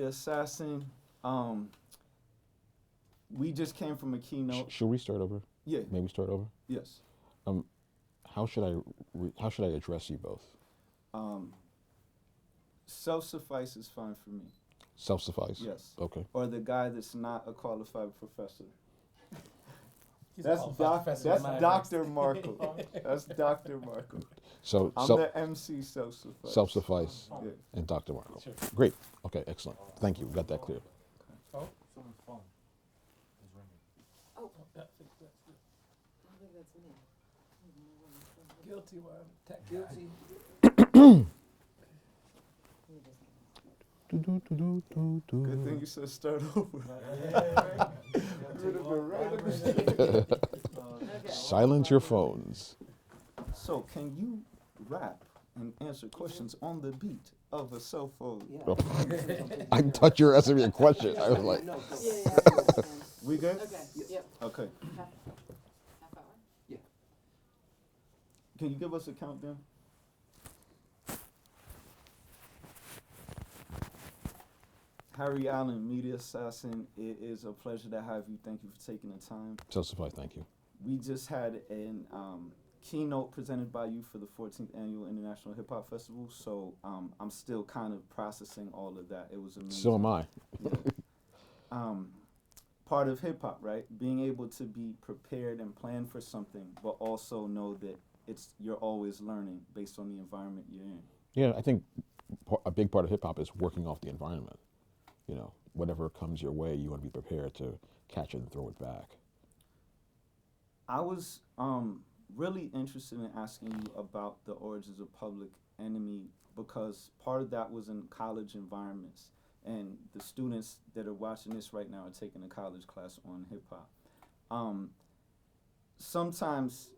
Assassin. Um, we just came from a keynote. Should we start over? Yeah. Maybe start over. Yes. Um, how should how should I address you both? Um, self-suffice is fine for me. Self-suffice. Yes. Okay. Or the guy that's not a qualified professor. He's That's qualified professor That's in my Dr. Markle. That's Dr. Markle. So I'm the MC self-suffice. self-suffice Yeah. and Dr. Markle. Sure. Great. Okay. Excellent. Thank you. We got that clear. Oh, Someone's phone is ringing. Oh, that's I think that's me. guilty one. Tech guy. Guilty. Good thing you said start over. Okay. Silence your phones. So, can you rap and answer questions on the beat of a cell phone? Oh. I thought you were asking me a question. I was like, Yeah, yeah. We good? Okay, yep. Okay. Half hour? Can you give us a countdown? Harry Allen, Media Assassin, it is a pleasure to have you. Thank you for taking the time. self-suffice. Thank you. We just had an keynote presented by you for the 14th Annual International Hip Hop Festival, so I'm still kind of processing all of that. It was amazing. So am I. Yeah. Part of hip hop, right? Being able to be prepared and plan for something, but also know that you're always learning based on the environment you're in. Yeah, I think a big part of hip hop is working off the environment. You know, whatever comes your way, you want to be prepared to catch it and throw it back. I was really interested in asking you about the origins of Public Enemy because part of that was in college environments, and the students that are watching this right now are taking a college class on hip hop. Sometimes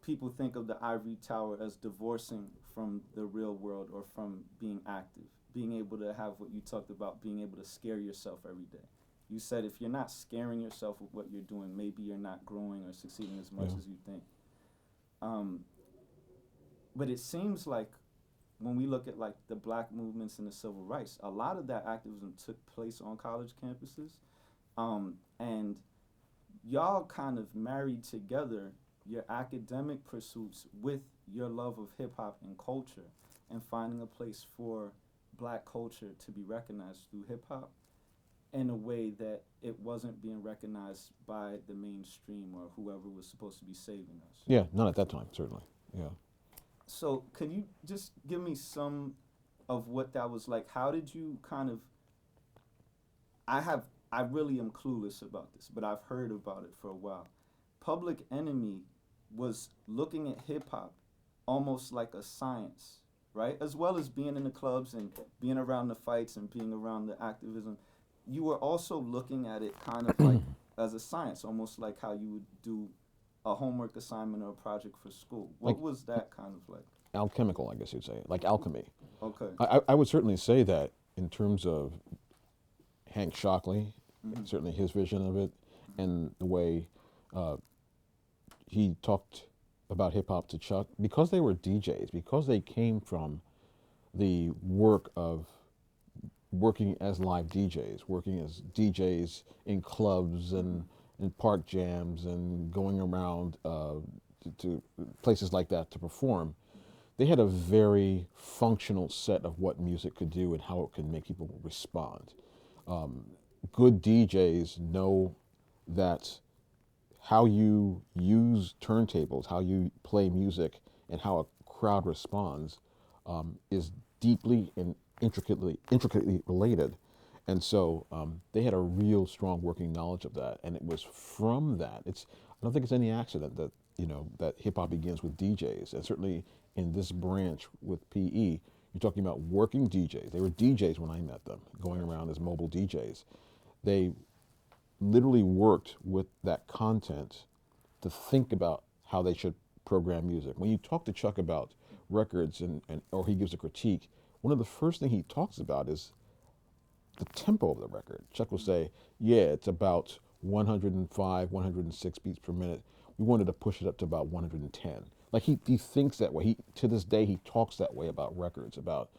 people think of the ivory tower as divorcing from the real world or from being active, being able to have what you talked about, being able to scare yourself every day. You said if you're not scaring yourself with what you're doing, maybe you're not growing or succeeding as much Yeah. as you think. But it seems like when we look at like the black movements and the civil rights, a lot of that activism took place on college campuses. And y'all kind of married together your academic pursuits with your love of hip hop and culture and finding a place for black culture to be recognized through hip hop in a way that it wasn't being recognized by the mainstream or whoever was supposed to be saving us. Yeah, not at that time, certainly. Yeah. So could you just give me some of what that was like? How did you kind of I really am clueless about this, but I've heard about it for a while. Public Enemy was looking at hip hop almost like a science, right? As well as being in the clubs and being around the fights and being around the activism, you were also looking at it kind of like as a science, almost like how you would do a homework assignment or a project for school. What Like- was that kind of like? Alchemical, I guess you'd say, like alchemy. Okay. I would certainly say that in terms of Hank Shockley, certainly his vision of it, and the way he talked about hip hop to Chuck, because they were DJs, because they came from the work of working as live DJs, working as DJs in clubs and in park jams and going around to places like that to perform. They had a very functional set of what music could do and how it could make people respond. Good DJs know that how you use turntables, how you play music, and how a crowd responds is deeply and intricately related. And so they had a real strong working knowledge of that, and it was from that. I don't think it's any accident that that hip hop begins with DJs, and certainly in this branch with PE, you're talking about working DJs. They were DJs when I met them, going around as mobile DJs. They literally worked with that content to think about how they should program music. When you talk to Chuck about records or he gives a critique, one of the first things he talks about is the tempo of the record. Chuck will say, yeah, it's about 105, 106 beats per minute. We wanted to push it up to about 110. Like he thinks that way. To this day, he talks that way about records, about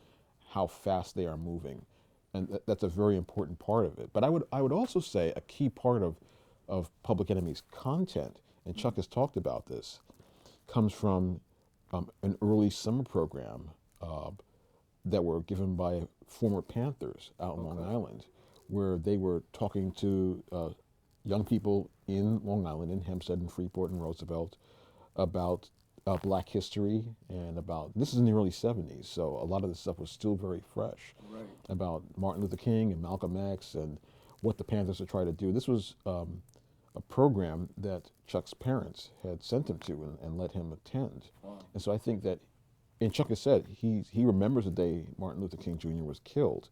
how fast they are moving. and that's a very important part of it. But I would also say a key part of Public Enemy's content, and Chuck has talked about this, comes from an early summer program that were given by former Panthers out in Long Island, where they were talking to young people in Long Island, in Hempstead and Freeport and Roosevelt, about Black history and about, this is in the early 70s, so a lot of this stuff was still very fresh, Right. about Martin Luther King and Malcolm X and what the Panthers are trying to do. This was a program that Chuck's parents had sent him to and let him attend. Wow. And so I think that, and Chuck has said, he remembers the day Martin Luther King Jr. was killed.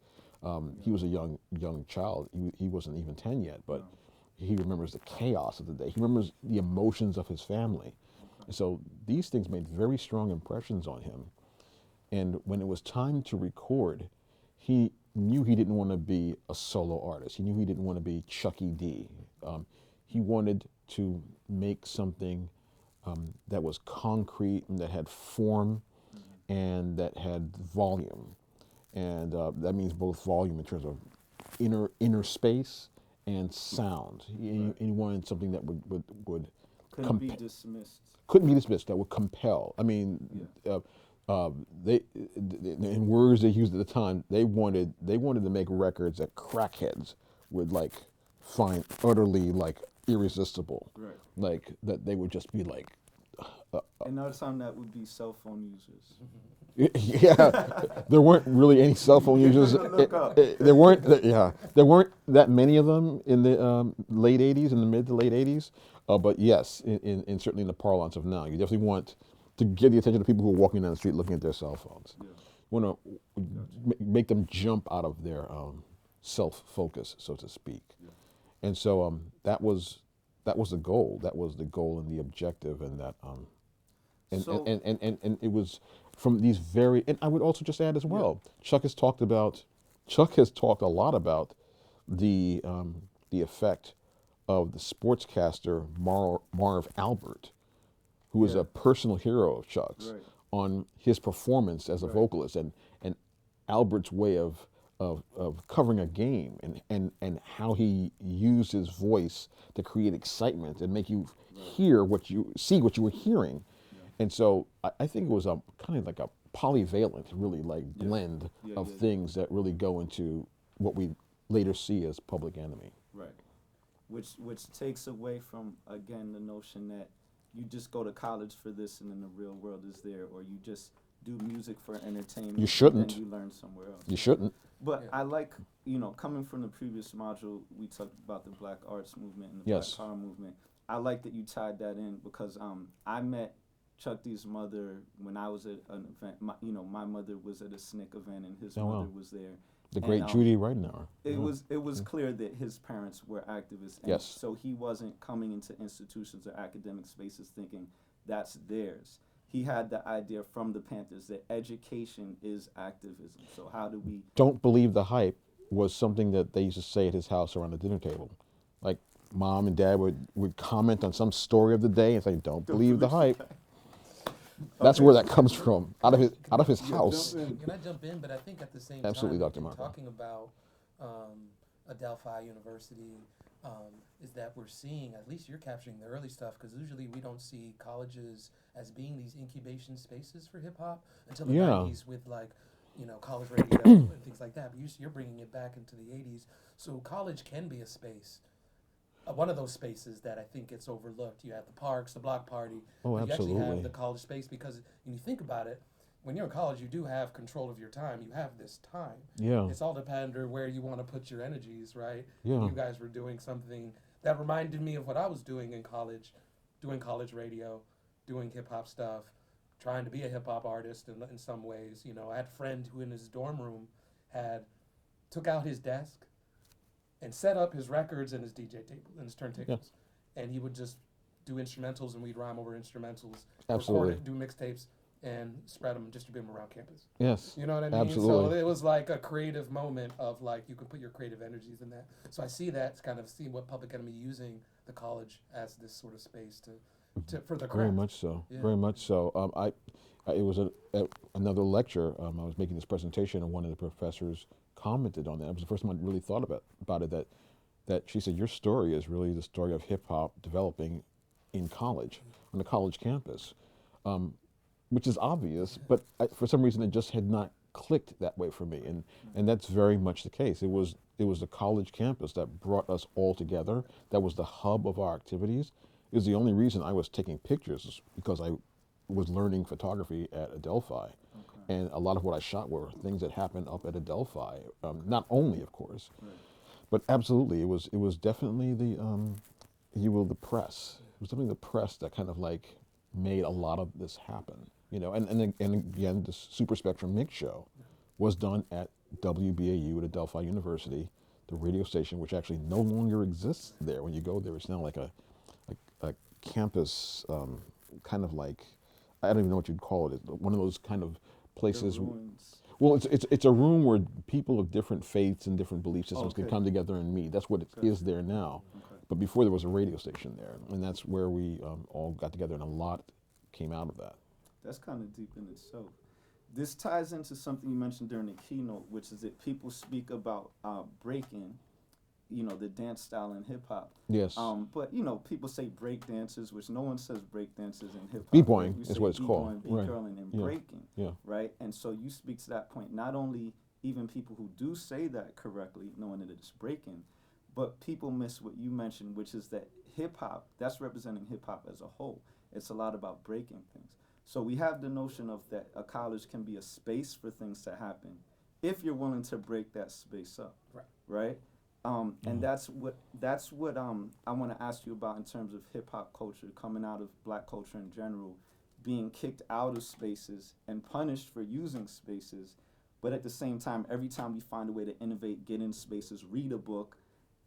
He was a young child. He wasn't even 10 yet, but he remembers the chaos of the day. He remembers the emotions of his family. And so these things made very strong impressions on him. And when it was time to record, he knew he didn't want to be a solo artist. He knew he didn't want to be Chucky D. He wanted to make something that was concrete and that had form and that had volume. And that means both volume in terms of inner space and sound. He wanted something that would Couldn't be dismissed. couldn't be dismissed, that would compel. I mean, they, in words they used at the time, they wanted to make records that crackheads would like find utterly like irresistible. Right. Like that they would just be like, Another time that would be cell phone users. yeah, there weren't really any cell phone users. Look up. There weren't that many of them in the late 80s, in the mid to late 80s. But yes, in certainly in the parlance of now, you definitely want to get the attention of people who are walking down the street looking at their cell phones. Yeah. You want to make them jump out of their self-focus, so to speak. Yeah. And so that was the goal. That was the goal and the objective, and that So- and it was from these very. And I would also just add as well, Chuck has talked a lot about the effect of the sportscaster Marv Albert, who is a personal hero of Chuck's, Right. on his performance as a vocalist and Albert's way of covering a game and how he used his voice to create excitement and make you hear what you were hearing. And so I think it was a kind of like a polyvalent, really like blend of things that really go into what we later see as Public Enemy. Right. Which takes away from, again, the notion that you just go to college for this and then the real world is there, or you just do music for entertainment. You shouldn't. And you learn somewhere else. You shouldn't. But I like, coming from the previous module, we talked about the Black Arts Movement and the Yes. Black Power Movement. I like that you tied that in because I met Chuck D's mother when I was at an event. My mother was at a SNCC event and his Oh, wow. mother was there. The And, great Judy Ridenour. It was clear that his parents were activists, and Yes. so he wasn't coming into institutions or academic spaces thinking that's theirs. He had the idea from the Panthers that education is activism. So how do we? Don't believe the hype was something that they used to say at his house around the dinner table. Like mom and dad would comment on some story of the day and say, "Don't believe the hype." That's where that comes from, out of his house. Can I jump in? But I think at the same Absolutely, time, Dr. Marco. talking about Adelphi University, is that we're seeing, at least you're capturing the early stuff, because usually we don't see colleges as being these incubation spaces for hip hop until the Yeah. 90s with like, college radio and things like that. But you're bringing it back into the 80s. So college can be a space. One of those spaces that I think gets overlooked. You have the parks, the block party. Oh, but you actually absolutely. have the college space because when you think about it, when you're in college, you do have control of your time. You have this time. Yeah. It's all dependent where you want to put your energies, right? Yeah. You guys were doing something that reminded me of what I was doing in college, doing college radio, doing hip hop stuff, trying to be a hip hop artist in some ways. I had a friend who in his dorm room took out his desk and set up his records and his DJ table and his turntables. And he would just do instrumentals and we'd rhyme over instrumentals, Absolutely. record it, do mixtapes, and spread them and distribute them around campus. Yes. You know what I mean? Absolutely. So it was like a creative moment of like you can put your creative energies in that. So I see that kind of see what Public Enemy using the college as this sort of space to for the craft. Very much so. Yeah. Very much so. It was at another lecture. I was making this presentation, and one of the professors commented on that. It was the first time I really thought about it. That she said, your story is really the story of hip hop developing in college, on the college campus, which is obvious, but for some reason it just had not clicked that way for me, and that's very much the case. It was the college campus that brought us all together. That was the hub of our activities. It was the only reason I was taking pictures, is because I was learning photography at Adelphi, and a lot of what I shot were things that happened up at Adelphi. Not only, of course, but absolutely, it was definitely the press. It was definitely the press that kind of like made a lot of this happen, you know. And again, the Super Spectrum Mix Show was done at WBAU at Adelphi University, the radio station, which actually no longer exists there. When you go there, it's now like a campus, kind of like, I don't even know what you'd call it. One of those kind of places. The ruins. Well, it's a room where people of different faiths and different belief systems can Okay. come together and meet. That's what it is there now. Okay. But before, there was a radio station there, and that's where we all got together, and a lot came out of that. That's kind of deep in itself. This ties into something you mentioned during the keynote, which is that people speak about breaking, you know, the dance style in hip hop. Yes. But you know, people say break dancers, which no one says break dancers in hip hop. B-boying We is say what it's called. B-boying, Right. B-curling, and Yeah. breaking. Yeah. Right? And so you speak to that point. Not only even people who do say that correctly, knowing that it's breaking, but people miss what you mentioned, which is that hip hop, that's representing hip hop as a whole. It's a lot about breaking things. So we have the notion of that a college can be a space for things to happen if you're willing to break that space up. Right. Right? And that's what I want to ask you about in terms of hip hop culture coming out of black culture in general, being kicked out of spaces and punished for using spaces, but at the same time, every time we find a way to innovate, get in spaces, read a book,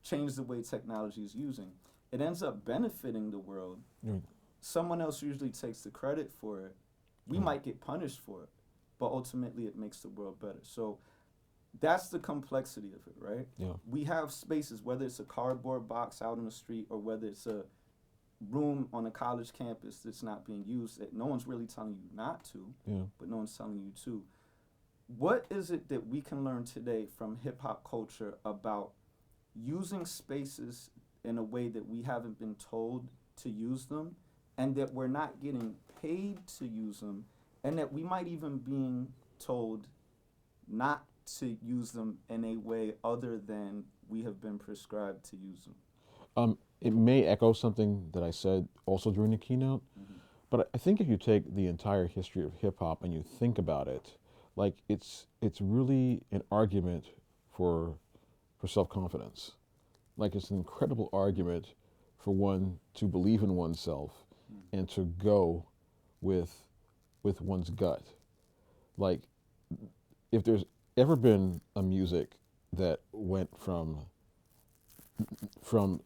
change the way technology is using, it ends up benefiting the world. Right. Someone else usually takes the credit for it. We might get punished for it, but ultimately it makes the world better. So that's the complexity of it, right? Yeah. We have spaces, whether it's a cardboard box out on the street or whether it's a room on a college campus that's not being used, that no one's really telling you not to, Yeah. but no one's telling you to. What is it that we can learn today from hip hop culture about using spaces in a way that we haven't been told to use them, and that we're not getting paid to use them, and that we might even being told not to use them in a way other than we have been prescribed to use them? It may echo something that I said also during the keynote, but I think if you take the entire history of hip hop and you think about it, like it's really an argument for self-confidence. Like it's an incredible argument for one to believe in oneself and to go with one's gut. Like if there's ever been a music that went from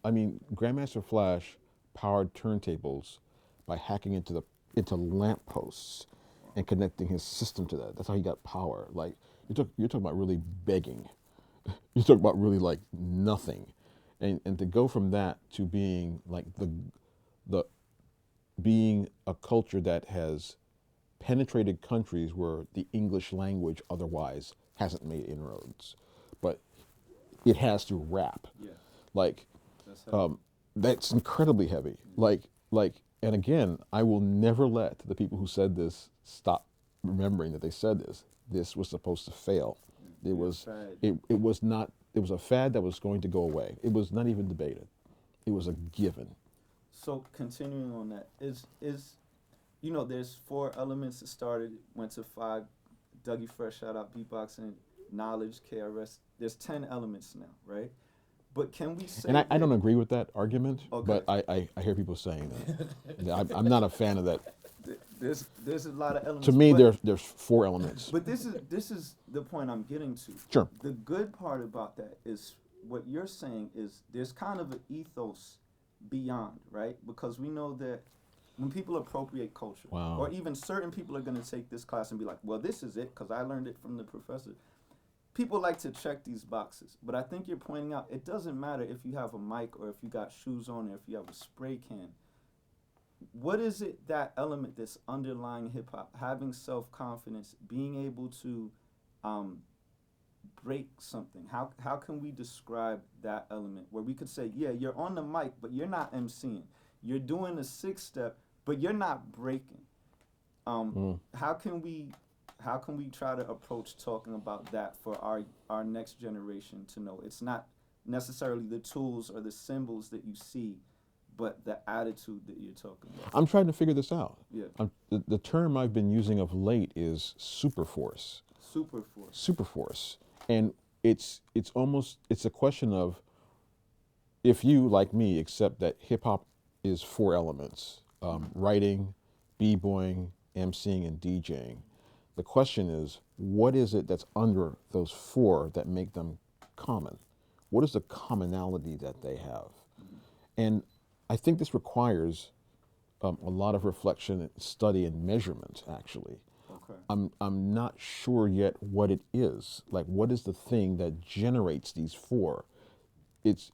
I mean, Grandmaster Flash powered turntables by hacking into lamp posts and connecting his system to that. That's how he got power. Like you're talking about really begging. You're talking about really like nothing, and to go from that to being like the being a culture that has penetrated countries where the English language otherwise hasn't made inroads, but it has through rap. Yeah, Like that's how. that's incredibly heavy. Like, and again, I will never let the people who said this stop remembering that they said this. This was supposed to fail. It was, fad. it was not, it was a fad that was going to go away. It was not even debated. It was a given. So continuing on that, is you know, there's 4 elements that started, went to 5. Dougie Fresh, shout out beatboxing, knowledge, KRS. There's 10 elements now, right? But can we say? And I that- don't agree with that argument, Okay. but I hear people saying that. Yeah, I'm not a fan of that. There's a lot of elements. To me, but, there's 4 elements. But this is the point I'm getting to. Sure. The good part about that is what you're saying is there's kind of an ethos beyond, right? Because we know that when people appropriate culture, Wow. or even certain people are going to take this class and be like, well, this is it because I learned it from the professor. People like to check these boxes, but I think you're pointing out it doesn't matter if you have a mic or if you got shoes on or if you have a spray can. what is it, that element that's underlying hip hop, having self confidence, being able to um, break something? How can we describe that element where we could say, yeah, you're on the mic, but you're not emceeing. You're doing a 6 step, but you're not breaking. Mm. How can we try to approach talking about that for our next generation to know it's not necessarily the tools or the symbols that you see, but the attitude that you're talking about? I'm trying to figure this out. Yeah, The term I've been using of late is superforce. super force. Superforce, and it's almost it's a question of if you like me accept that hip hop is 4 elements: writing, b-boying, emceeing, and DJing. The question is, what is it that's under those 4 that make them common? What is the commonality that they have? And I think this requires a lot of reflection, study, and measurement, actually. Okay. I'm not sure yet what it is. Like, what is the thing that generates these 4? It's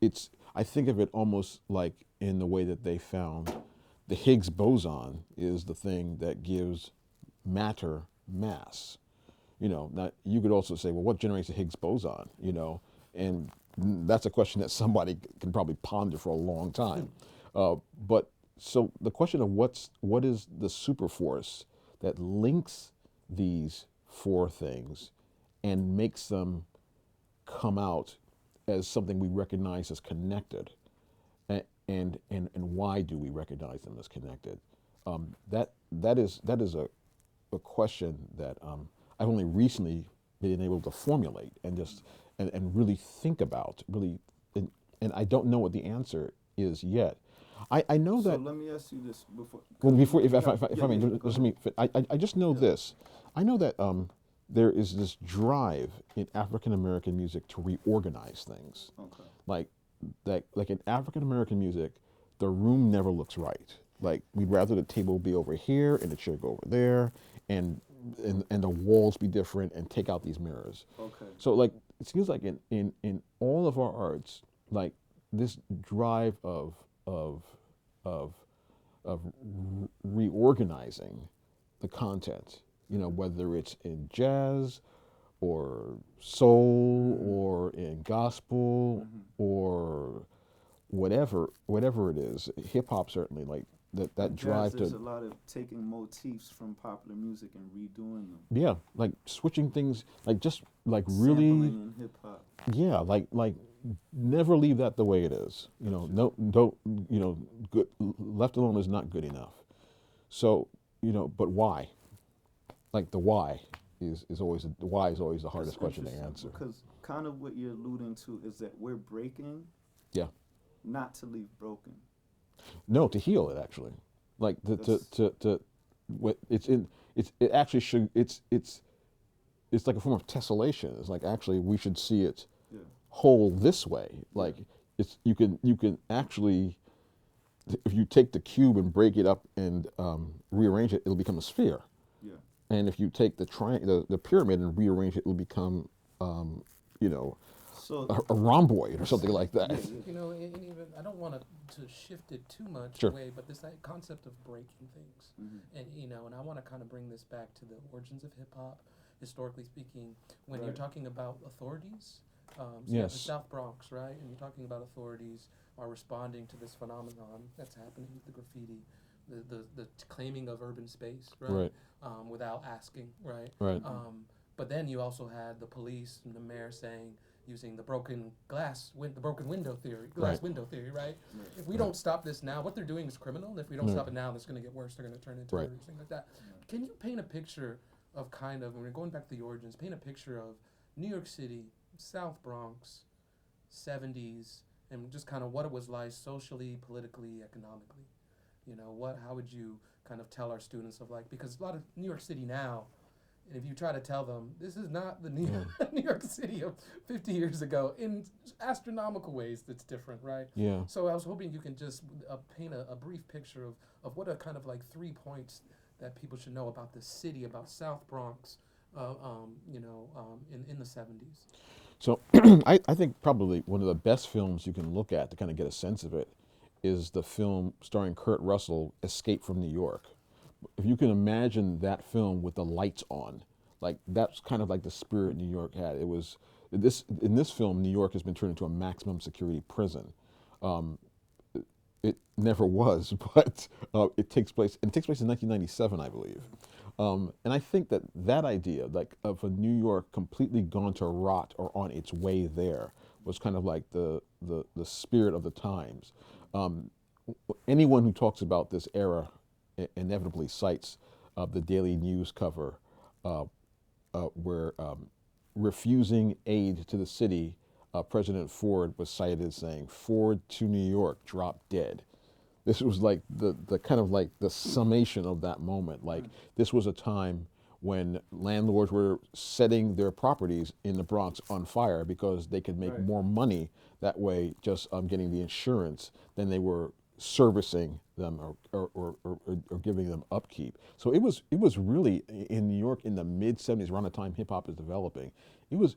I think of it almost like in the way that they found the Higgs boson is the thing that gives matter mass. Now you could also say, well, what generates the Higgs boson? And that's a question that somebody can probably ponder for a long time. But so the question of what is the super force that links these 4 things and makes them come out as something we recognize as connected, and why do we recognize them as connected? That is a question that I've only recently been able to formulate and just and really think about and I don't know what the answer is yet. I know So that. let me ask you this before. Well, before, if Yeah, I may, go just ahead. let me. I just know Yeah. this. I know that there is this drive in African American music to reorganize things. Okay. Like in African American music, the room never looks right. Like, we'd rather the table be over here and the chair go over there, and and the walls be different, and take out these mirrors. Okay. So, like, it seems like in all of our arts, like, this drive of of reorganizing the content, whether it's in jazz or soul or in gospel or whatever it is. Hip hop certainly, like, that Jazz, drive there's to, a lot of taking motifs from popular music and redoing them. yeah, like switching things, like just like really, Sampling in hip hop. yeah, like never leave that the way it is. No, don't, good, left alone is not good enough. So, but why? Like, the why is always the hardest That's question to interesting, answer. because kind of what you're alluding to is that we're breaking, Yeah. not to leave broken. No, to heal it, actually. Like, what it actually should, it's like a form of tessellation. It's like, actually, we should see it Yeah. whole this way. Like, you can actually, if you take the cube and break it up and rearrange it, it'll become a sphere. Yeah. And if you take the pyramid and rearrange it, it'll become, So a rhomboid or something like that. And even I don't want to shift it too much Sure. away, but this concept of breaking things, and I want to kind of bring this back to the origins of hip hop, historically speaking. When you're Right. talking about authorities, so you have the Yes. South Bronx, right, and you're talking about authorities are responding to this phenomenon that's happening with the graffiti, the claiming of urban space, right, Right. without asking, right. Right. But then you also had the police and the mayor saying, using the broken window theory, Right. window theory, right? Right. If we don't stop this now, what they're doing is criminal. And if we don't Right. stop it now, it's going to get worse. They're going to turn into Right. murderers, things like that. Can you paint a picture of kind of, when we're going back to the origins, paint a picture of New York City, South Bronx, 70s, and just kind of what it was like socially, politically, economically? How would you kind of tell our students of, like, because a lot of New York City now, and if you try to tell them, this is not the New York City of 50 years ago, in astronomical ways that's different, right? Yeah. So I was hoping you can just paint a brief picture of what are kind of like 3 points that people should know about the city, about South Bronx, in the 70s. So I think probably one of the best films you can look at to kind of get a sense of it is the film starring Kurt Russell, Escape from New York. If you can imagine that film with the lights on, like that's kind of like the spirit New York had. It was this in this film, New York has been turned into a maximum security prison. Um, it never was, but it takes place. And it takes place in 1997, I believe. And I think that that idea, like of a New York completely gone to rot or on its way there, was kind of like the spirit of the times. Anyone who talks about this era inevitably cites the Daily News cover uh, where refusing aid to the city, President Ford was cited as saying, "Ford to New York, drop dead." This was like the kind of like the summation of that moment. Like this was a time when landlords were setting their properties in the Bronx on fire because they could make Right. more money that way just getting the insurance than they were servicing them or giving them upkeep. So it was really in New York in the mid '70s, around the time hip hop is developing. It was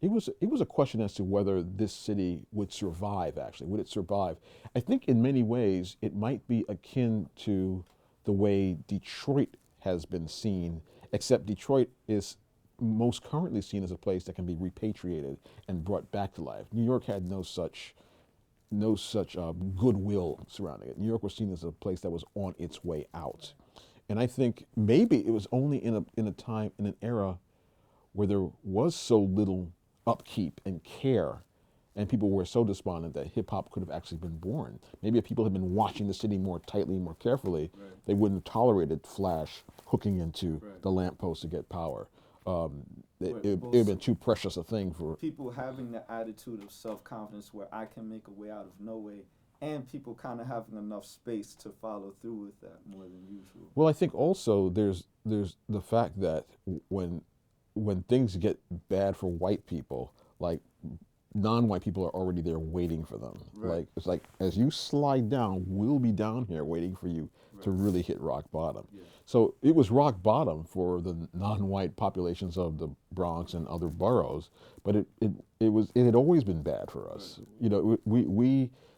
it was a question as to whether this city would survive. Actually, would it survive? I think in many ways it might be akin to the way Detroit has been seen, except Detroit is most currently seen as a place that can be repatriated and brought back to life. New York had no such goodwill surrounding it. New York was seen as a place that was on its way out, and I think maybe it was only in a time in an era where there was so little upkeep and care, and people were so despondent that hip hop could have actually been born. Maybe if people had been watching the city more tightly, more carefully, Right. they wouldn't have tolerated Flash hooking into Right. the lamppost to get power. It Right. would have been too precious a thing for. People having the attitude of self-confidence where I can make a way out of no way, and people kind of having enough space to follow through with that more than usual. Well, I think also there's the fact that when things get bad for white people, like non-white people are already there waiting for them. Right. Like it's like as you slide down, we'll be down here waiting for you to Right. really hit rock bottom. Yeah. So it was rock bottom for the non-white populations of the Bronx and other boroughs, but it had always been bad for us. Right. You know,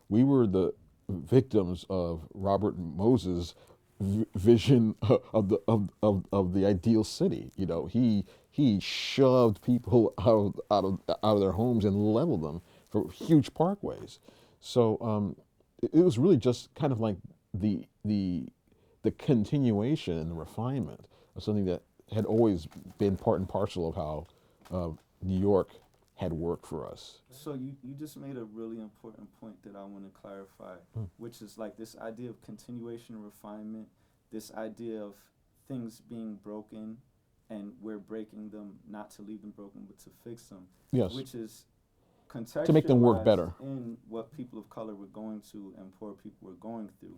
we were the victims of Robert Moses' vision of the ideal city. You know, he shoved people out of their homes and leveled them for huge parkways. So it was really just kind of like the continuation and the refinement of something that had always been part and parcel of how New York had worked for us. So you just made a really important point that I want to clarify, which is like this idea of continuation and refinement, this idea of things being broken and we're breaking them not to leave them broken but to fix them, Yes. which is To make them work contextualized better. in what people of color were going to and poor people were going through.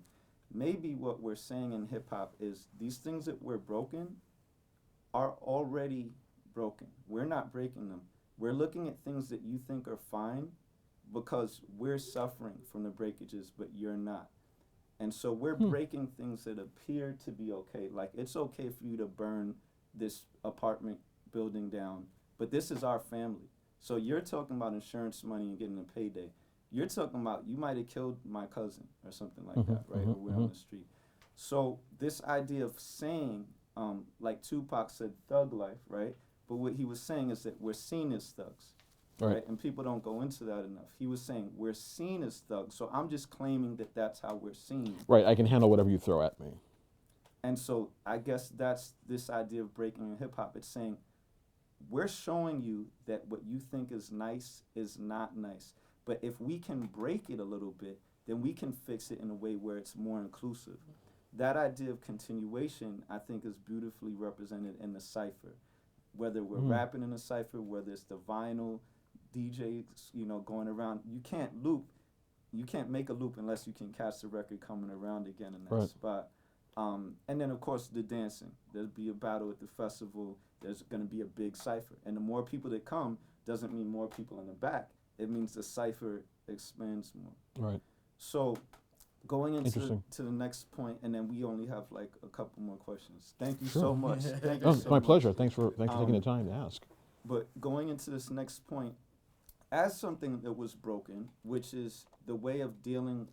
Maybe what we're saying in hip hop is these things that we're broken are already broken. We're not breaking them. We're looking at things that you think are fine because we're suffering from the breakages, but you're not. And so we're breaking things that appear to be okay. Like it's okay for you to burn this apartment building down, but this is our family. So you're talking about insurance money and getting a payday. You're talking about you might have killed my cousin or something like that, right? Or we're on the street. So this idea of saying, like Tupac said, thug life, right? But what he was saying is that we're seen as thugs, Right. right? And people don't go into that enough. He was saying we're seen as thugs. So I'm just claiming that that's how we're seen. Right. I can handle whatever you throw at me. And so I guess that's this idea of breaking in hip hop. It's saying we're showing you that what you think is nice is not nice. But if we can break it a little bit, then we can fix it in a way where it's more inclusive. That idea of continuation, I think, is beautifully represented in the cipher. Whether we're rapping in a cipher, whether it's the vinyl DJs, going around, you can't loop. You can't make a loop unless you can catch the record coming around again in that Right. spot. And then, of course, the dancing. There'll be a battle at the festival. There's going to be a big cipher. And the more people that come doesn't mean more people in the back. It means the cipher expands more. Right. So going into Interesting. to the next point, and then we only have like a couple more questions. Thank you Sure. so much. Thank you Oh, so it's my much. pleasure. Thanks for taking the Um, time to ask. But going into this next point, as something that was broken, which is the way of dealing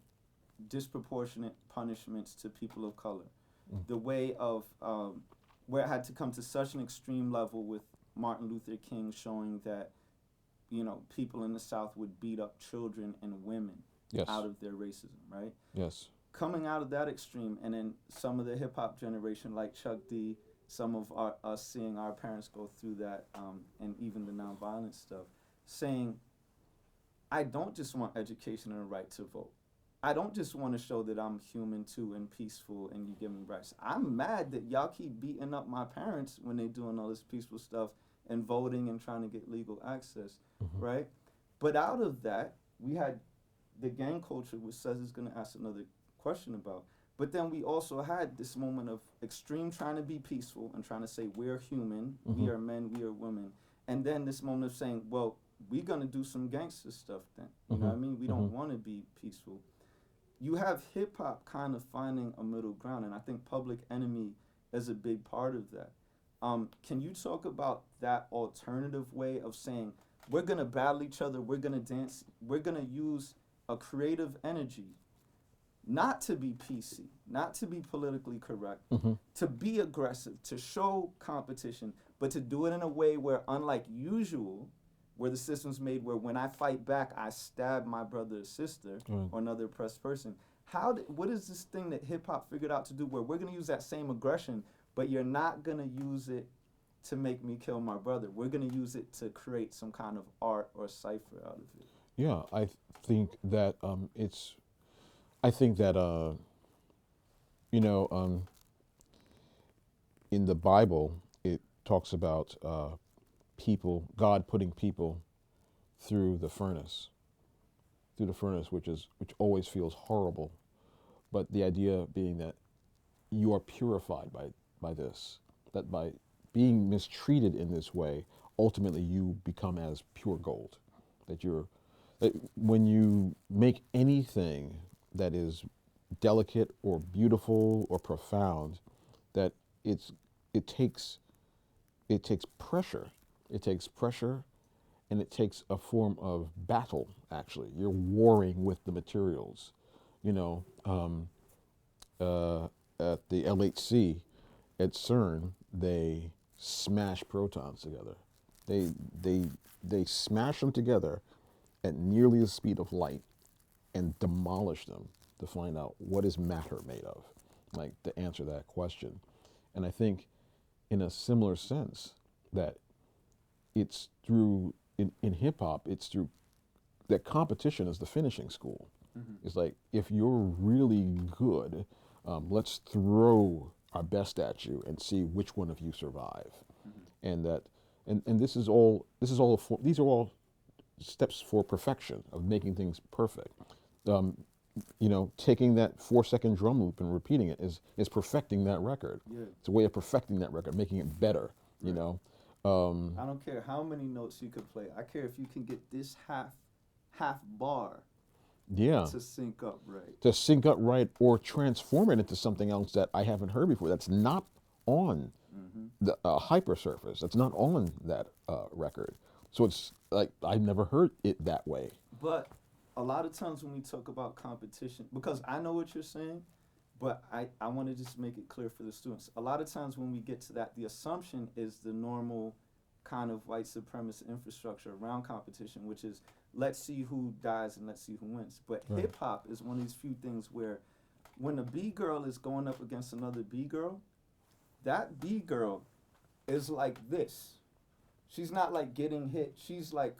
disproportionate punishments to people of color, the way of where it had to come to such an extreme level with Martin Luther King showing that, you know, people in the South would beat up children and women Yes. out of their racism, right? Yes. Coming out of that extreme, and then some of the hip hop generation, like Chuck D, some of us seeing our parents go through that, and even the nonviolent stuff, saying, I don't just want education and a right to vote. I don't just want to show that I'm human too and peaceful and you give me rights. I'm mad that y'all keep beating up my parents when they doing all this peaceful stuff and voting and trying to get legal access, right? But out of that, we had the gang culture, which says is going to ask another question about. But then we also had this moment of extreme trying to be peaceful and trying to say we're human, we are men, we are women. And then this moment of saying, well, we're going to do some gangster stuff then. You know what I mean? We don't want to be peaceful. You have hip hop kind of finding a middle ground, and I think Public Enemy is a big part of that. Can you talk about that alternative way of saying, we're going to battle each other, we're going to dance, we're going to use a creative energy not to be PC, not to be politically correct, to be aggressive, to show competition, but to do it in a way where, unlike usual, where the system's made where when I fight back, I stab my brother or sister or another oppressed person. What is this thing that hip hop figured out to do where we're gonna use that same aggression, but you're not gonna use it to make me kill my brother. We're gonna use it to create some kind of art or cipher out of it. Yeah, I think that in the Bible, it talks about God putting people through the furnace, which always feels horrible, but the idea being that you are purified by this, that by being mistreated in this way, ultimately you become as pure gold, that when you make anything that is delicate or beautiful or profound, that it takes pressure. It takes pressure, and it takes a form of battle. Actually, you're warring with the materials. You know, at the LHC, at CERN, they smash protons together. They smash them together at nearly the speed of light and demolish them to find out what is matter made of, like to answer that question. And I think in a similar sense that it's through, in hip hop, it's through that competition is the finishing school. It's like, if you're really good, let's throw our best at you and see which one of you survive. And these are all steps for perfection, of making things perfect. Taking that 4-second drum loop and repeating it is perfecting that record. Yeah. It's a way of perfecting that record, making it better. You know. I don't care how many notes you could play. I care if you can get this half bar Yeah. to sync up right. To sync up right, or transform it into something else that I haven't heard before. That's not on the Hypersurface. That's not on that record. So it's like I've never heard it that way. But a lot of times when we talk about competition, because I know what you're saying, but I want to just make it clear for the students. A lot of times when we get to that, the assumption is the normal kind of white supremacist infrastructure around competition, which is let's see who dies and let's see who wins. But Right. hip hop is one of these few things where when a B girl is going up against another B girl, that B girl is like this. She's not like getting hit. She's like,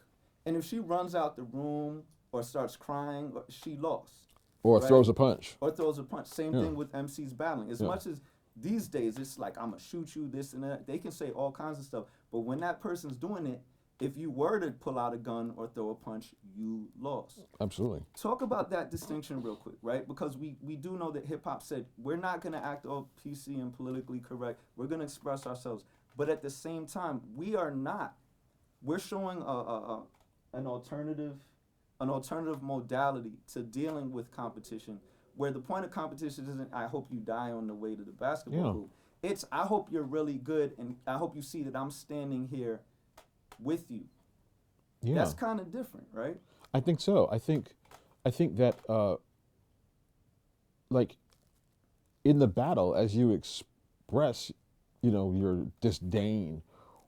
and if she runs out the room or starts crying, she lost. Or Right. throws a punch. Or throws a punch. Same Yeah. thing with MCs battling. As Yeah. much as these days it's like, I'm going to shoot you, this and that. They can say all kinds of stuff. But when that person's doing it, if you were to pull out a gun or throw a punch, you lost. Absolutely. Talk about that distinction real quick, right? Because we do know that hip hop said, we're not going to act all PC and politically correct. We're going to express ourselves. But at the same time, we are not. We're showing an alternative modality to dealing with competition, where the point of competition isn't I hope you die on the way to the basketball Yeah. hoop. It's I hope you're really good and I hope you see that I'm standing here with you. Yeah. That's kind of different, right? I think so. I think that like in the battle, as you express, your disdain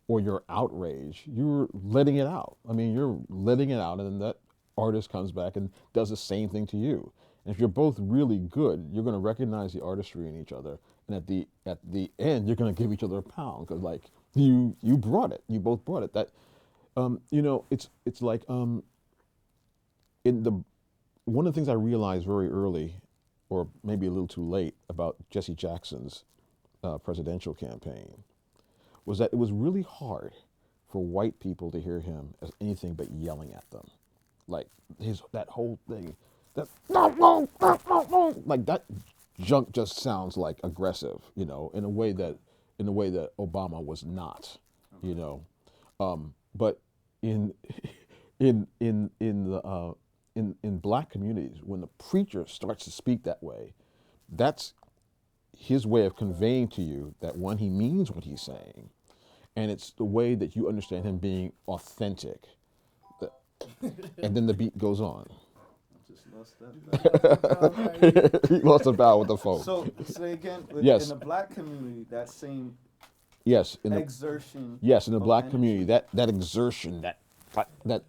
or your outrage, you're letting it out. I mean, you're letting it out, and then that artist comes back and does the same thing to you. And if you're both really good, you're going to recognize the artistry in each other, and at the end, you're going to give each other a pound because like you brought it, you both brought it. That it's like in the one of the things I realized very early, or maybe a little too late, about Jesse Jackson's presidential campaign was that it was really hard for white people to hear him as anything but yelling at them. Like that whole thing, that like that junk just sounds like aggressive, in a way that Obama was not, But in in black communities, when the preacher starts to speak that way, that's his way of conveying to you that one, he means what he's saying, and it's the way that you understand him being authentic. And then the beat goes on. Just lost that. He lost a battle with the phone. So say again. Yes. In the black community, that same Yes, in the exertion. yes in the of black energy, community, that exertion, that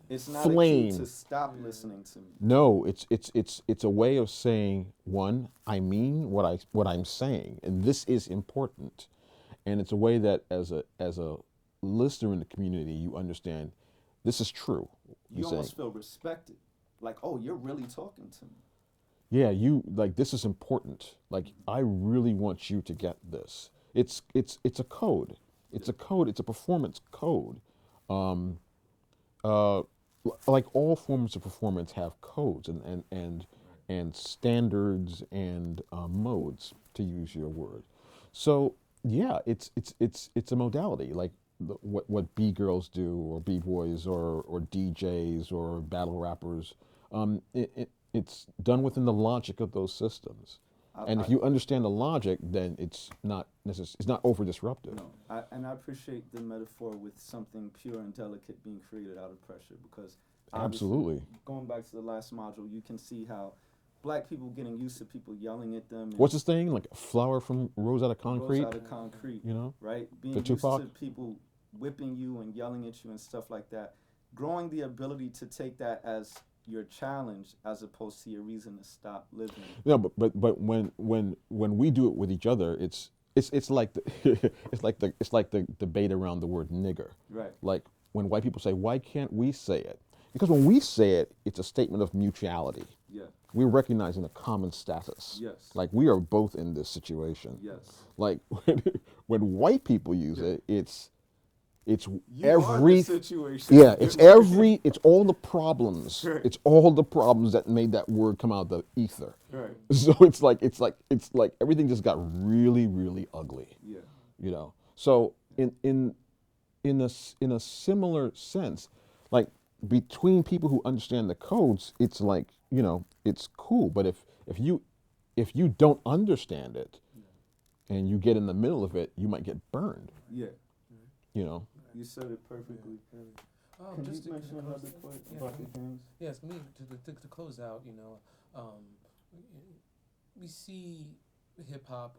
it's not flame. a cue to stop listening to me. No, it's a way of saying, one, I mean what I'm saying, and this is important, and it's a way that as a listener in the community, you understand this is true. You saying, almost feel respected, like, oh, you're really talking to me. yeah, this is important. Like, I really want you to get this. It's a code. It's a code. It's a performance code. Like all forms of performance have codes and standards and modes, to use your word. So yeah, it's a modality like what B girls do, or B boys, or DJs, or battle rappers. It's done within the logic of those systems. And if you understand the logic, then it's not over disruptive. No, and I appreciate the metaphor with something pure and delicate being created out of pressure, because obviously, Absolutely. going back to the last module, you can see how black people getting used to people yelling at them. And What's this thing, like a flower from rose out of concrete? Rose out of concrete, right? Being The used to Tupac? people whipping you and yelling at you and stuff like that. Growing the ability to take that as your challenge as opposed to your reason to stop living. No, but when we do it with each other, it's like it's like the debate around the word nigger. Right. Like when white people say, why can't we say it? Because when we say it, it's a statement of mutuality. Yeah. We're recognizing a common status. Yes. Like we are both in this situation. Yes. Like when white people use it, it's You every are the situation. yeah, it's all the problems. Right. It's all the problems that made that word come out of the ether. Right. So it's like everything just got really, really ugly. Yeah. So in a similar sense, like between people who understand the codes, it's like, it's cool. But if you don't understand it and you get in the middle of it, you might get burned. Yeah. You said it perfectly. Can Just you to mention close another it- point yeah, about the games? Yes, me to close out. We see hip hop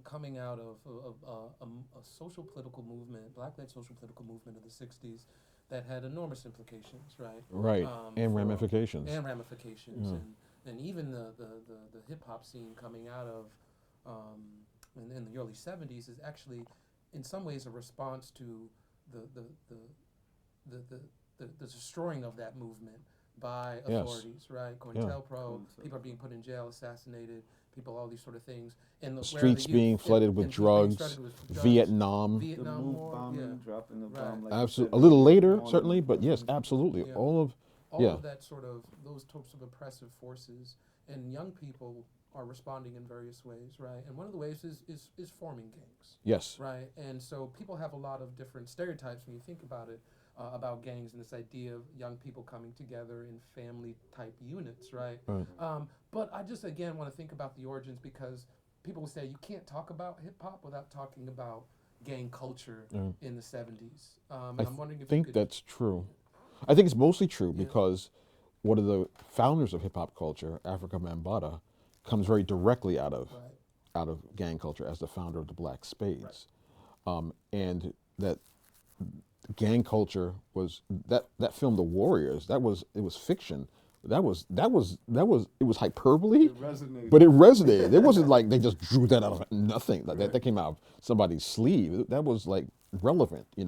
coming out of a social political movement, black-led social political movement of the '60s that had enormous implications, right? Right. And for- ramifications. And ramifications, Yeah. and even the hip hop scene coming out of in the early '70s is actually, in some ways, a response to the destroying of that movement by Yes. authorities, right? COINTELPRO, people are being put in jail, assassinated, all these sort of things. And where Streets the being youth- flooded and with streets being drugs, flooded with drugs, Vietnam. The Vietnam move War, bombing, yeah. dropping the Right. bomb. Like Absolutely. A little later, certainly, but yes, absolutely. absolutely. Yeah. All of all yeah. of that those types of oppressive forces, and young people are responding in various ways, right? And one of the ways is forming gangs, Yes. right? And so people have a lot of different stereotypes when you think about it, about gangs and this idea of young people coming together in family type units, right? Right. But I just again want to think about the origins, because people will say you can't talk about hip hop without talking about gang culture in the '70s. And I'm wondering if I think you could, that's true. I think it's mostly true Yeah. because one of the founders of hip hop culture, Afrika Bambaataa, comes very directly out of Right. gang culture as the founder of the Black Spades, and that gang culture was that film, The Warriors. It was fiction. It was hyperbole, It resonated. but it resonated. It wasn't like they just drew that out of nothing. Like that came out of somebody's sleeve. That was like relevant. It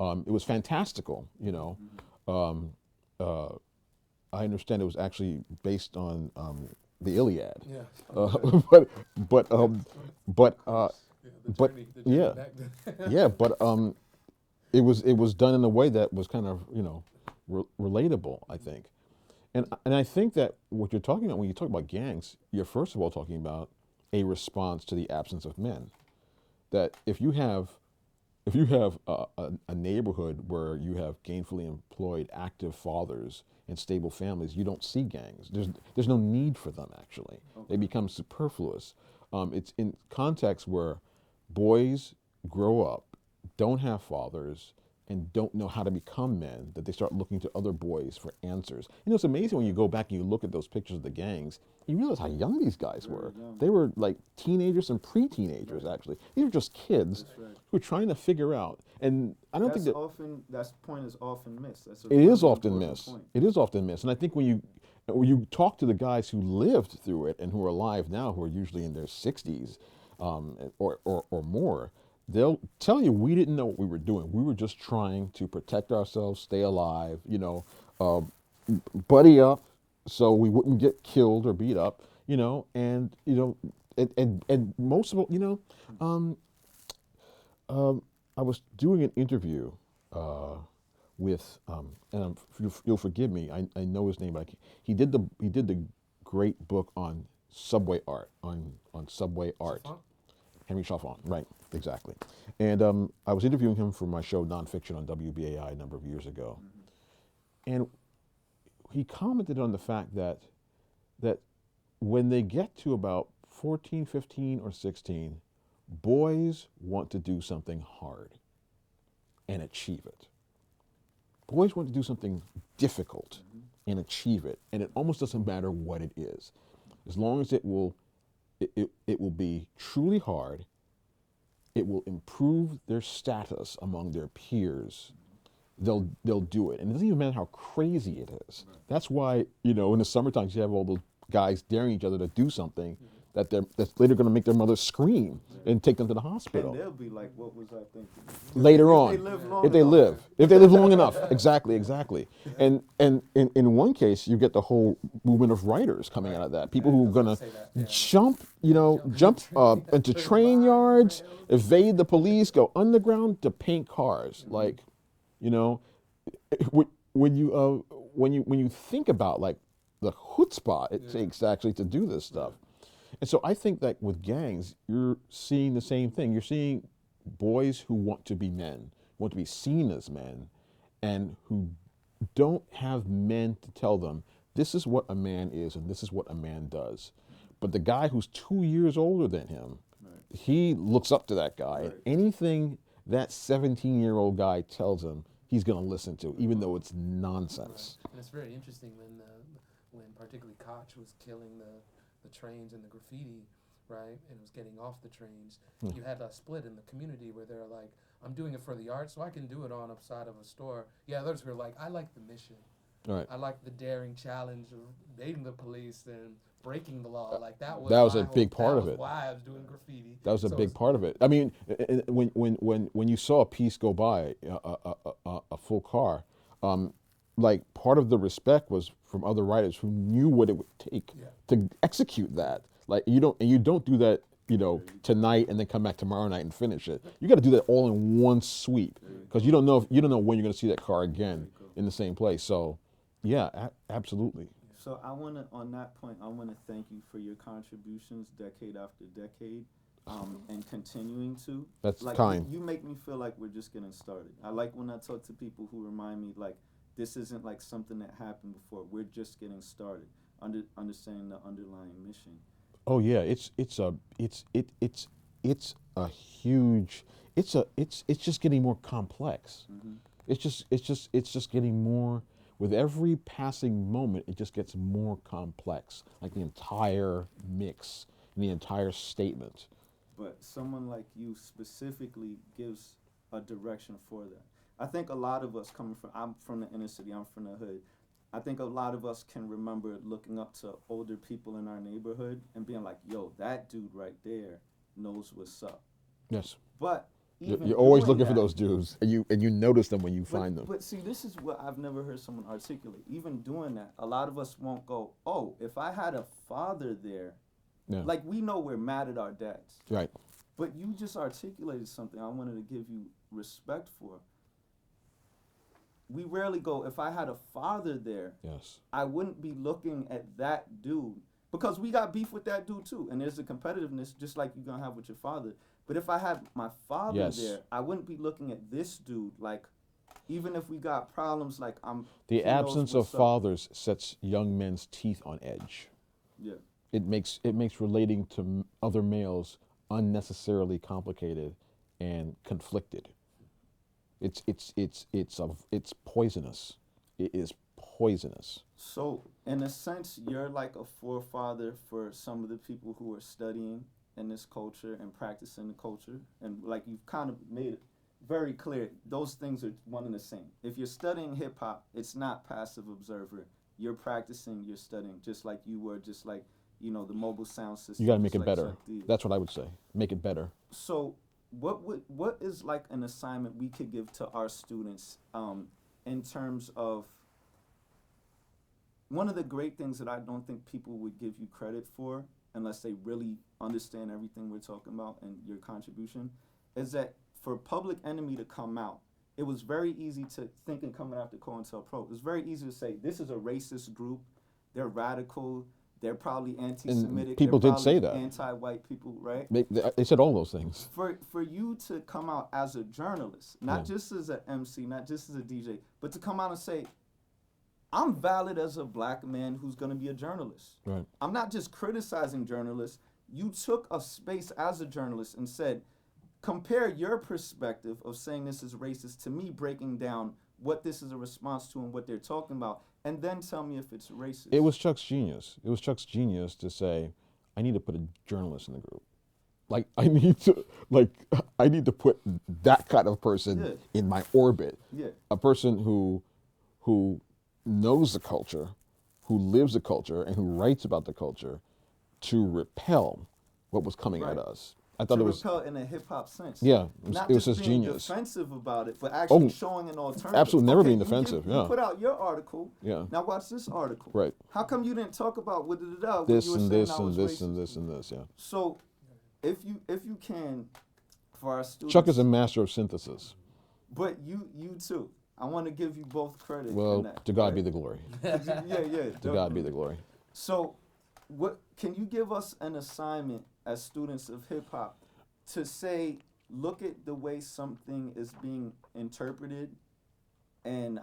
was fantastical. I understand it was actually based on the Iliad. Yeah. But but Yeah, the but journey yeah. back then. yeah, but it was done in a way that was kind of relatable, I think, and I think that what you're talking about when you talk about gangs, you're first of all talking about a response to the absence of men. That if you have a neighborhood where you have gainfully employed active fathers and stable families, you don't see gangs. There's no need for them actually. They become superfluous. It's in contexts where boys grow up, don't have fathers, and don't know how to become men, that they start looking to other boys for answers. It's amazing when you go back and you look at those pictures of the gangs, you realize how young these guys were. young. They were like teenagers and pre-teenagers, actually. These were just kids right. who were trying to figure out. And I don't think that That point is often missed. That's a it is really often important missed. point. It is often missed. And I think when you talk to the guys who lived through it and who are alive now, who are usually in their 60s or more, they'll tell you we didn't know what we were doing. We were just trying to protect ourselves, stay alive, buddy up so we wouldn't get killed or beat up, and most of it, I was doing an interview with, and you'll forgive me, I know his name, but he did the great book on subway art, on subway art. Chalfant? Henry Chalfant, right, exactly. And I was interviewing him for my show Nonfiction on WBAI a number of years ago. And he commented on the fact that when they get to about 14, 15, or 16, boys want to do something hard and achieve it. Boys want to do something difficult and achieve it, and it almost doesn't matter what it is, as long as it will be truly hard. It will improve their status among their peers. They'll do it, and it doesn't even matter how crazy it is. Right. That's why in the summertime you have all those guys daring each other to do something that's later going to make their mother scream and take them to the hospital. And they'll be like, "What was I thinking?" Later on, If they live long if they live long enough, exactly. And in one case, you get the whole movement of writers coming out of that. People who are gonna jump into train yards, evade the police, go underground to paint cars. Like, when you think about like the chutzpah it takes actually to do this stuff. And so I think that with gangs, you're seeing the same thing. You're seeing boys who want to be men, want to be seen as men, and who don't have men to tell them, this is what a man is and this is what a man does. But the guy who's 2 years older than him, he looks up to that guy. And anything that 17-year-old guy tells him, he's going to listen to, even though it's nonsense. And it's very interesting when particularly Koch was killing the trains and the graffiti, right, and was getting off the trains, you had a split in the community where they're like, I'm doing it for the art, so I can do it on a side of a store. Yeah, others were like, I like the mission. Right. I like the daring challenge of evading the police and breaking the law. Like that was a big part of it. Why I was doing graffiti. That was a big part of it. I mean, when you saw a piece go by, a full car, like part of the respect was from other writers who knew what it would take to execute that. Like you don't do that, tonight and then come back tomorrow night and finish it. You got to do that all in one sweep because you don't know when you're going to see that car again in the same place. So, yeah, absolutely. So on that point, I want to thank you for your contributions decade after decade, and continuing to. That's like, kind. You make me feel like we're just getting started. I like when I talk to people who remind me like this isn't like something that happened before. We're just getting started. Understanding the underlying mission. Oh yeah, it's just getting more complex. Mm-hmm. It's just getting more. with every passing moment, it just gets more complex, like the entire mix, the entire statement. But someone like you specifically gives a direction for that. I think a lot of us I'm from the inner city, I'm from the hood. I think a lot of us can remember looking up to older people in our neighborhood and being like, yo, that dude right there knows what's up. Yes. But even You're always doing looking for that- those dudes, and you notice them when you but, find them. But see, this is what I've never heard someone articulate. Even doing that, a lot of us won't go, oh, if I had a father there, Yeah. like we know we're mad at our dads. Right. But you just articulated something I wanted to give you respect for. We rarely go, if I had a father there, Yes. I wouldn't be looking at that dude because we got beef with that dude too. And there's a competitiveness just like you're going to have with your father. But if I had my father Yes. there, I wouldn't be looking at this dude like, even if we got problems, like The he knows absence of what's up. fathers sets young men's teeth on edge. Yeah. It makes relating to other males unnecessarily complicated and conflicted. It's poisonous. It is poisonous. So, in a sense, you're like a forefather for some of the people who are studying in this culture and practicing the culture. And like you've kind of made it very clear, those things are one and the same. If you're studying hip hop, it's not passive observer. You're practicing, you're studying, just like you were, just like, you know, the mobile sound system. You got to make just it like better. Chuck D. That's what I would say. Make it better. So, what is like an assignment we could give to our students in terms of one of the great things that I don't think people would give you credit for unless they really understand everything we're talking about and your contribution is that for Public Enemy to come out, it was very easy to think and coming after COINTELPRO. It was very easy to say this is a racist group, they're radical, they're probably anti-Semitic. people they're did say probably that. Anti-white people, right? They said all those things. For you to come out as a journalist, not Yeah. just as an MC, not just as a DJ, but to come out and say, I'm valid as a black man who's going to be a journalist. Right. I'm not just criticizing journalists. You took a space as a journalist and said, compare your perspective of saying this is racist to me breaking down what this is a response to and what they're talking about, and then tell me if it's racist. It was Chuck's genius. It was Chuck's genius to say, I need to put a journalist in the group. Like I need to put that kind of person Yeah. in my orbit. Yeah. A person who knows the culture, who lives the culture, and who writes about the culture to repel what was coming at Right. us. I thought to it was repel in a hip hop sense. Yeah, Not it was just his being genius. defensive about it, but actually Oh, showing an alternative. absolutely never being you defensive, You yeah. put out your article. Yeah. Now watch this article. Right. How come you didn't talk about what This you were and saying this I and was this racist? and this and this. Yeah. So, if you can, for our students. Chuck is a master of synthesis. But you too. I want to give you both credit. Well, in that, to God right? be the glory. yeah. To God be the glory. So, what can you give us an assignment as students of hip hop to say, look at the way something is being interpreted, and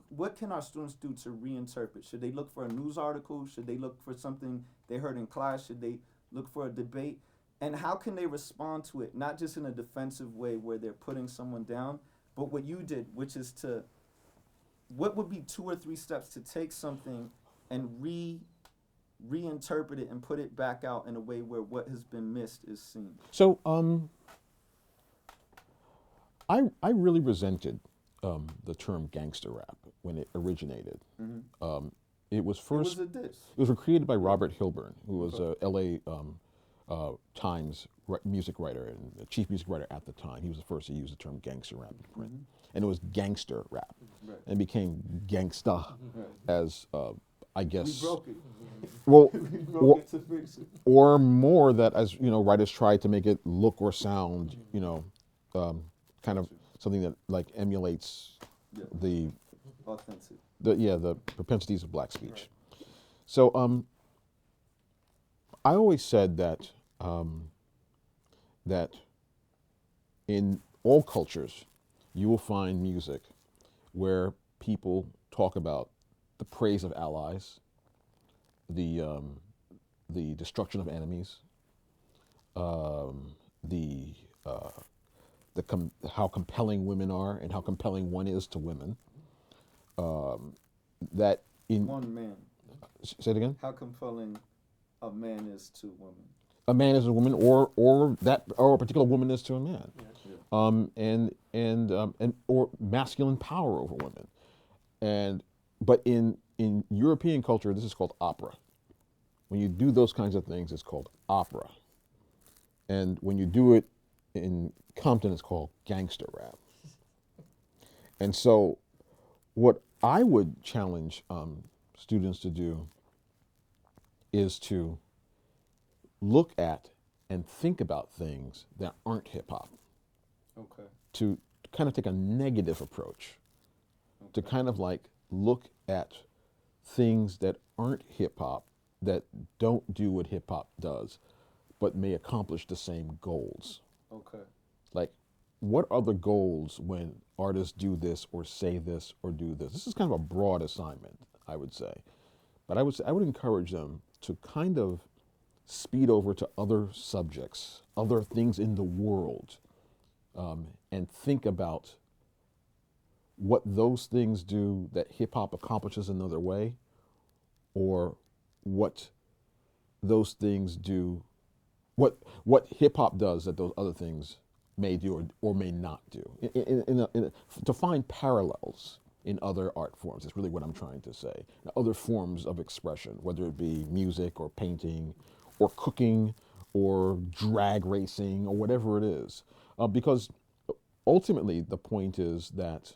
what can our students do to reinterpret? Should they look for a news article? Should they look for something they heard in class? Should they look for a debate? And how can they respond to it, not just in a defensive way where they're putting someone down, but what you did, which is what would be 2 or 3 steps to take something and reinterpret it and put it back out in a way where what has been missed is seen? So, I really resented the term gangster rap when it originated. It was first. It was a diss. It was created by Robert Hilburn, who was a L.A. Times music writer and the chief music writer at the time. He was the first to use the term gangster rap in print, and it was gangster rap, Right. and became gangsta as I guess. We broke it. Well, We broke or, it to fix it. or more that as writers tried to make it look or sound kind of something that like emulates Yeah. the Authentic. the propensities of black speech. So I always said that that in all cultures you will find music where people talk about the praise of allies, the destruction of enemies, the how compelling women are and how compelling one is to women. That in One man. say it again. How compelling a man is to women. A man is a woman, or a particular woman is to a man, and or masculine power over women, but in European culture, this is called opera. When you do those kinds of things, it's called opera, and when you do it in Compton, it's called gangster rap. And so, what I would challenge students to do is to look at and think about things that aren't hip hop, Okay. to kind of take a negative approach, to kind of like look at things that aren't hip hop, that don't do what hip hop does, but may accomplish the same goals. Okay. Like, what are the goals when artists do this or say this or do this? This is kind of a broad assignment, I would say. But I would encourage them to kind of speed over to other subjects, other things in the world, and think about what those things do that hip hop accomplishes another way, or what those things do, what hip hop does that those other things may do or may not do. To find parallels in other art forms is really what I'm trying to say. Other forms of expression, whether it be music or painting or cooking or drag racing or whatever it is. Because ultimately the point is that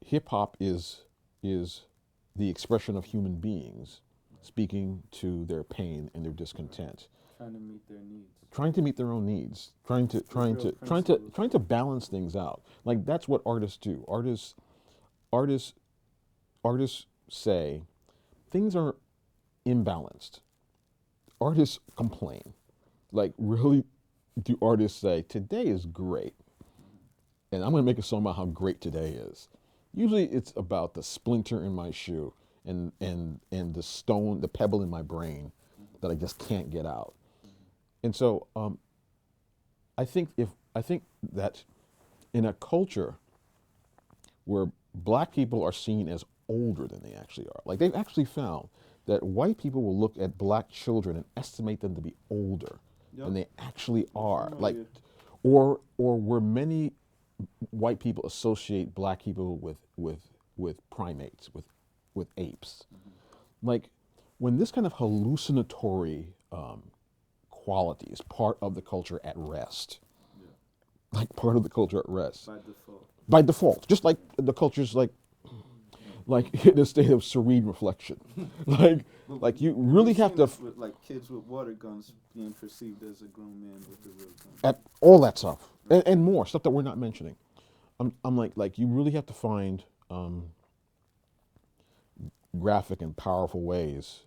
hip hop is the expression of human beings speaking to their pain and their discontent. Trying to meet their needs. Trying to meet their own needs, trying to balance things out. Like, that's what artists do. Artists say things are imbalanced. Artists complain. Like, really, do artists say today is great, and I'm going to make a song about how great today is? Usually, it's about the splinter in my shoe and the stone, the pebble in my brain that I just can't get out. And so, I think that in a culture where black people are seen as older than they actually are, like, they've actually found that white people will look at black children and estimate them to be older than they actually are. Like, or where many white people associate black people with primates, with apes. Like, when this kind of hallucinatory quality is part of the culture at rest, like part of the culture at rest. By default. By default, just like the culture's like in a state of serene reflection. like you really We've have seen to this with, like, kids with water guns being perceived as a grown man with a real gun. at all that stuff and more stuff that we're not mentioning. I'm like you really have to find graphic and powerful ways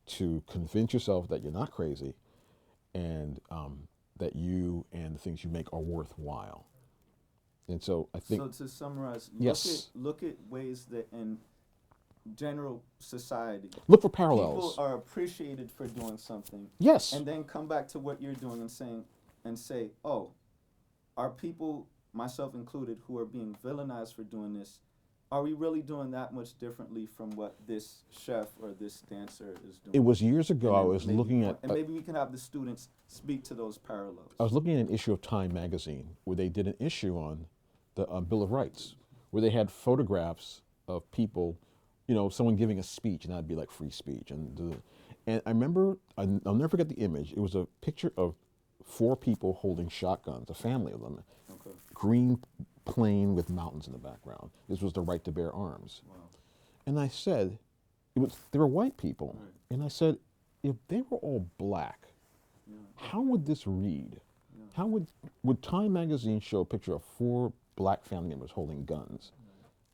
to convince yourself that you're not crazy, and that you and the things you make are worthwhile. And so I think, So to summarize, Yes. look at ways that in general society, look for parallels. people are appreciated for doing something, Yes. and then come back to what you're doing and say, oh, are people, myself included, who are being villainized for doing this, are we really doing that much differently from what this chef or this dancer is doing? It was years ago. I And then was maybe looking at and maybe we can have the students speak to those parallels. I was looking at an issue of Time magazine where they did an issue on the Bill of Rights, where they had photographs of people, someone giving a speech, and that'd be like free speech. And I remember, I'll never forget the image. It was a picture of 4 people holding shotguns, a family of them, Okay. green plain with mountains in the background. This was the right to bear arms. Wow. And I said, they were white people. Right. And I said, if they were all black, Yeah. how would this read? Yeah. How would Time magazine show a picture of 4 black family members holding guns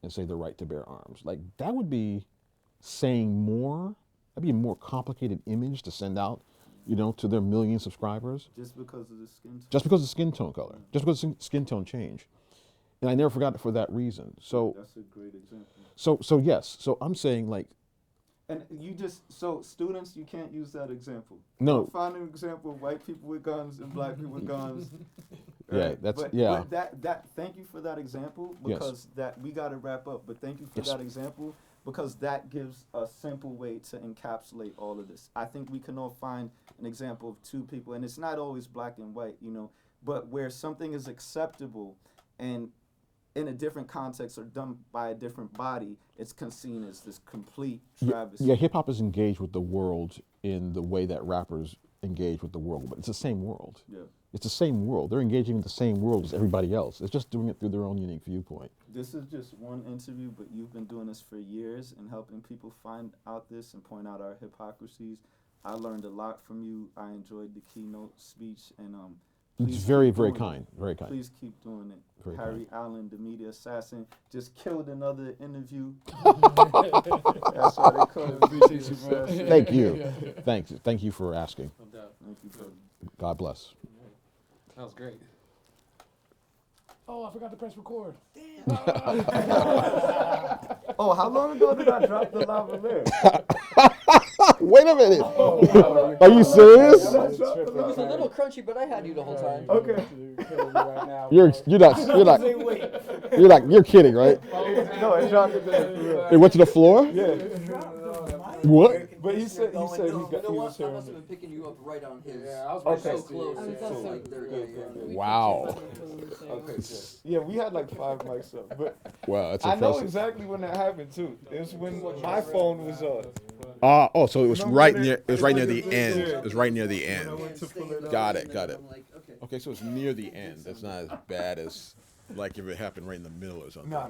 and say the right to bear arms? Like, that would be saying more. That'd be a more complicated image to send out, to their million subscribers, Just because of the skin tone. just because of skin tone color, just because of skin tone change. And I never forgot it for that reason. So That's a great example. so yes. So I'm saying, like, And so students, you can't use that example. no, Find an example of white people with guns and black people with guns. Yeah, Right, that's but, yeah. But that thank you for that example Yes. because that we got to wrap up. But thank you for Yes. that example because that gives a simple way to encapsulate all of this. I think we can all find an example of two people, and it's not always black and white, you know, but where something is acceptable and in a different context or done by a different body, it's seen as this complete travesty. Yeah, hip hop is engaged with the world in the way that rappers engage with the world, but it's the same world. Yeah. It's the same world. They're engaging in the same world as everybody else. It's just doing it through their own unique viewpoint. This is just one interview, but you've been doing this for years and helping people find out this and point out our hypocrisies. I learned a lot from you. I enjoyed the keynote speech, and It's please very, keep very doing it. kind. Very kind. Please keep doing it. Very Harry Allen, the media assassin, just killed another interview. That's why they call it Appreciate you, bro. assassin. Thank you. Thanks. Thank you for asking. No doubt. Thank you, brother. God bless. That was great. Oh, I forgot to press record. Oh, how long ago did I drop the lavalier? Wait a minute. Are you serious? It was a little crunchy, but I had you the whole time. Okay. You're killing me right now. You're you're kidding, right? No, it dropped it there. for real. It went to the floor? Yeah. What? But he said You know he what? was I hearing must have it. been picking you up right on his. Yeah, I was Okay. So close. I was It's also- like there, yeah. Wow. Okay. Yeah, we had like 5 mics up, but Wow, that's I know impressive. exactly when that happened too. It was when my phone was on. So it was Remember right when near. it- It was it right was near like the a end. big- It was right near the When I end. went to pull it up. Got it. Got it. I'm like, okay. Okay, so it's near the end. That's not as bad as like if it happened right in the middle or something. No.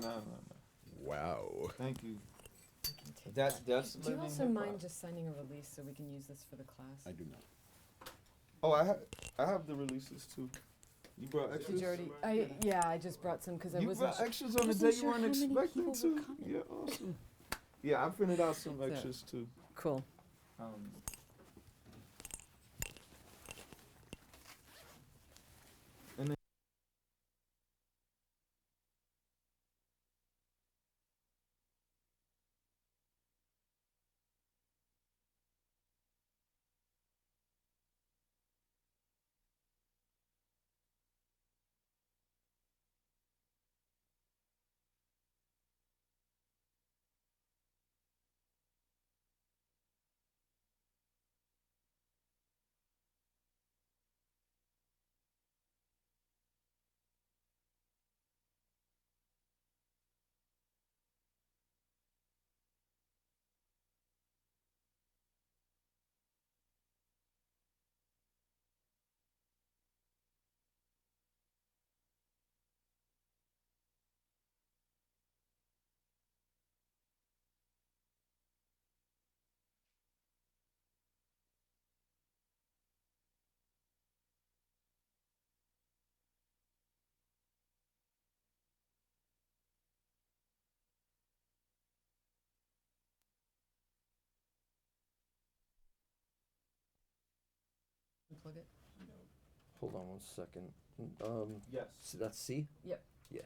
Wow. Thank you. That's Do you living also hip-hop. mind just signing a release so we can use this for the class? I do not. Oh, I have the releases too. You brought extras. Did you already? I just brought some because I You wasn't. brought extras on the wasn't day you sure weren't how many expecting people to. were coming. Yeah, awesome. Yeah, I printed out some extras too. Cool. And then Unplug it. Hold on one second. yes. That's C? Yep. Yeah.